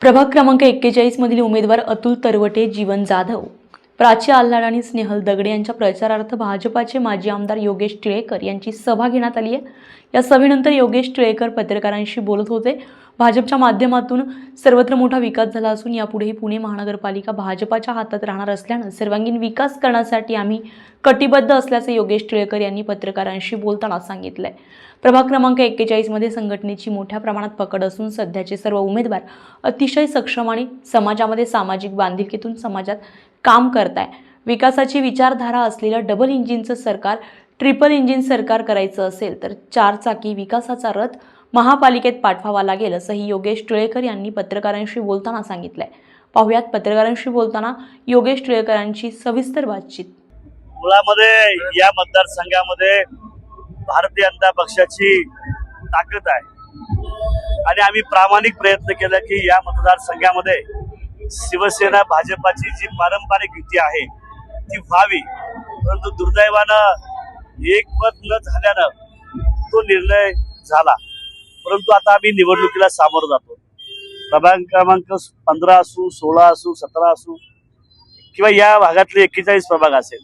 प्रभाग क्रमांक 41 मधील उमेदवार अतुल तरवटे, जीवन जाधव, प्राची आल्हाड आणि स्नेहल दगडे यांच्या प्रचारार्थ भाजपाचे माजी आमदार योगेश टिळेकर यांची सभा घेण्यात आली आहे। या सभेनंतर योगेश टिळेकर पत्रकारांशी बोलत होते। भाजपच्या माध्यमातून सर्वत्र मोठा विकास झाला असून यापुढेही पुणे महानगरपालिका भाजपाच्या हातात राहणार असल्याने सर्वांगीण विकास करण्यासाठी आम्ही कटिबद्ध असल्याचे योगेश टिळेकर यांनी पत्रकारांशी बोलताना सांगितले। प्रभाग क्रमांक 41 मध्ये संघटनेची मोठ्या प्रमाणात पकड असून सध्याचे सर्व उमेदवार अतिशय सक्षम आणि समाजामध्ये सामाजिक बांधिलकीतून समाजात काम करताय। विकासाची विचारधारा असलेलं डबल इंजिनचं सरकार ट्रिपल इंजिन सरकार करायचं असेल तर 4 चाकी विकासाचा रथ महापालिकेत पाठवावा लागेल असंही योगेश टिळेकर यांनी पत्रकारांशी बोलताना सांगितलंय। पाहुयात पत्रकारांशी बोलताना योगेश टिळेकरांची सविस्तर बातचीत। मुळामध्ये या मतदारसंघामध्ये भारतीय जनता पक्षाची ताकद आहे आणि आम्ही प्रामाणिक प्रयत्न केला की या मतदारसंघामध्ये शिवसेना भाजपाची जी पारंपरिक युती आहे ती व्हावी, परंतु दुर्दैवानं एकमत न झाल्यानं तो निर्णय झाला। परंतु आता आम्ही निवडणुकीला सामोरं जातो। प्रभाग क्रमांक 15 असू, 16 असू, 17 असू किंवा या भागातले 41 प्रभाग असेल,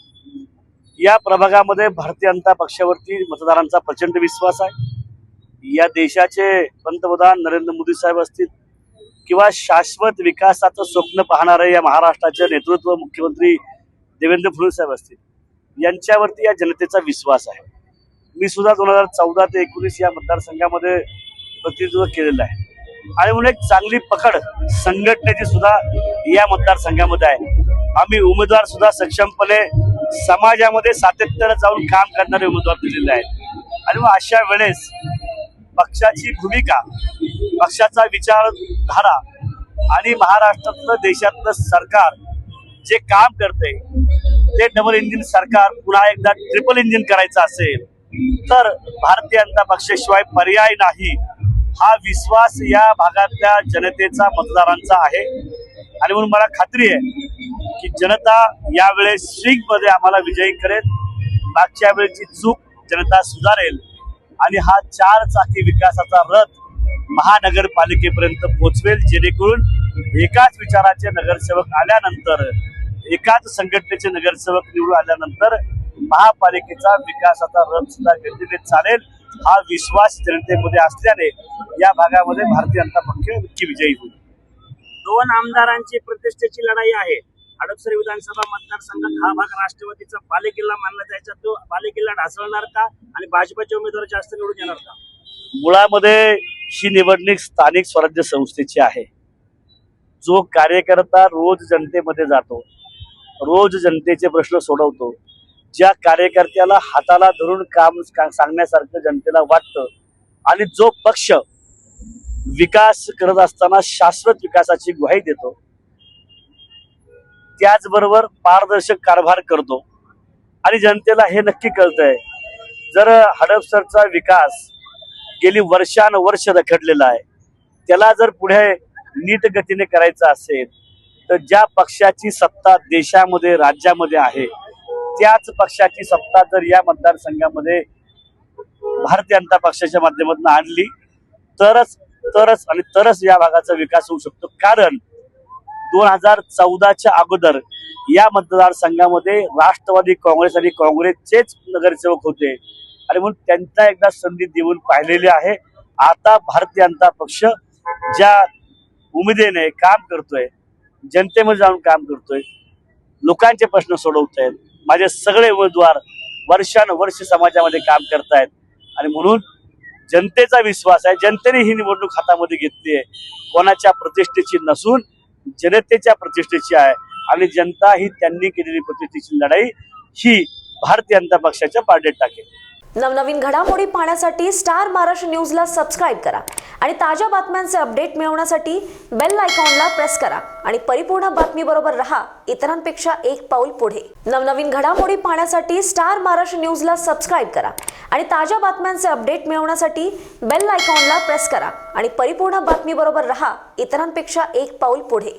या प्रभागामध्ये भारतीय जनता पक्षावरती मतदारांचा प्रचंड विश्वास आहे। या देशाचे पंतप्रधान नरेंद्र मोदी साहेब असतील किंवा शाश्वत विकासाचं स्वप्न पाहणारे या महाराष्ट्राचे नेतृत्व मुख्यमंत्री देवेंद्र फडणवीस साहेब असतील, यांच्यावरती या जनतेचा विश्वास आहे। मी सुद्धा 2014 ते 19 या मतदारसंघामध्ये प्रतिनिधित्व केलेलं आहे आणि म्हणून एक चांगली पकड संघटनेची सुद्धा या मतदारसंघामध्ये आहे। आम्ही उमेदवार सुद्धा सक्षमपणे समाजामध्ये सातत्याने जाऊन काम करणारे उमेदवार दिलेले आहेत आणि मग अशा वेळेस पक्षाची भूमिका, पक्षाचा विचारधारा आणि महाराष्ट्रातलं देशातलं सरकार जे काम करते ते डबल इंजिन सरकार पुन्हा एकदा ट्रिपल इंजिन करायचं असेल तर भारतीय जनता पक्षाशिवाय पर्याय नाही, हा विश्वास या भागातल्या जनतेचा, मतदारांचा आहे। आणि म्हणून मला खात्री आहे की जनता यावेळेस स्विंगमध्ये आम्हाला विजयी करेल। मागच्या वेळेची चूक जनता सुधारेल आणि हा 4 चाकी विकासाचा रथ महानगरपालिकेपर्यंत पोहोचवेल, जेणेकरून एकाच विचाराचे नगरसेवक आल्यानंतर, एकाच संघटनेचे नगरसेवक निवडून आल्यानंतर महापालिकेचा विकासाचा रथ सुद्धा गतीने चालेल। हा विश्वास जनतेमध्ये असल्याने या भागामध्ये भारतीय जनता पक्ष नक्की विजयी होईल। 2 आमदारांची प्रतिष्ठेची लढाई आहे। हडपसर विधानसभा मतदारसंघात हा भाग राष्ट्रवादीचा बालेकिल्ला मानला जायचा, तो बालेकिल्ला ढासळणार का आणि भाजपचे उमेदवार जास्त निवडून येणार का? मुळामध्ये ही निवडणूक स्थानिक स्वराज्य संस्थेची आहे। जो कार्यकर्ता रोज जनतेमध्ये जातो, रोज जनतेचे प्रश्न सोडवतो, ज्या कार्यकर्त्याला हाताला धरून काम सांगण्यासारखं जनतेला वाटतं आणि जो पक्ष विकास करत असताना शाश्वत विकासाची ग्वाही देतो, त्याचबरोबर पारदर्शक कारभार करतो आणि जनतेला हे नक्की कळतंय जर हडपसरचा विकास गेली वर्षानुवर्ष रखडलेला आहे, त्याला जर पुढे नीट गतीने करायचा असेल तर ज्या पक्षाची सत्ता देशामध्ये, राज्यामध्ये आहे, त्याच पक्षाची सत्ता जर या मतदारसंघामध्ये भारतीय जनता पक्षाच्या माध्यमातून आणली तरच या भागाचा विकास होऊ शकतो। कारण 2014च्या अगोदर या मतदारसंघामध्ये राष्ट्रवादी काँग्रेस आणि काँग्रेसचेच नगरसेवक होते आणि म्हणून त्यांना एकदा संधी देऊन पाहिलेली आहे। आता भारतीय जनता पक्ष ज्या उमेदीने काम करतोय, जनतेमध्ये जाऊन काम करतोय, लोकांचे प्रश्न सोडवतायत, माझे सगळे उमेदवार वर्षानुवर्ष समाजामध्ये काम करतायत आणि म्हणून जनतेचा विश्वास आहे। जनतेने ही निवडणूक हातामध्ये घेतली आहे, कोणाच्या प्रतिष्ठेची नसून जनतेच्या प्रतिष्ठेची आहे आणि जनता ही त्यांनी केलेली प्रतिष्ठेची लढाई ही भारतीय जनता पक्षाच्या पारड्यात टाकेल। नवनवीन घडामोडी पाहण्यासाठी स्टार महाराष्ट्र न्यूजला सबस्क्राईब करा आणि ताज्या बातम्यांचे अपडेट मिळवण्यासाठी बेल आयकॉनला प्रेस करा आणि परिपूर्ण बातमीबरोबर रहा, इतरांपेक्षा एक पाऊल पुढे। नवनवीन घडामोडी पाहण्यासाठी स्टार महाराष्ट्र न्यूजला सबस्क्राईब करा आणि ताज्या बातम्यांचे अपडेट मिळवण्यासाठी बेल आयकॉनला प्रेस करा आणि परिपूर्ण बातमीबरोबर रहा, इतरांपेक्षा एक पाऊल पुढे।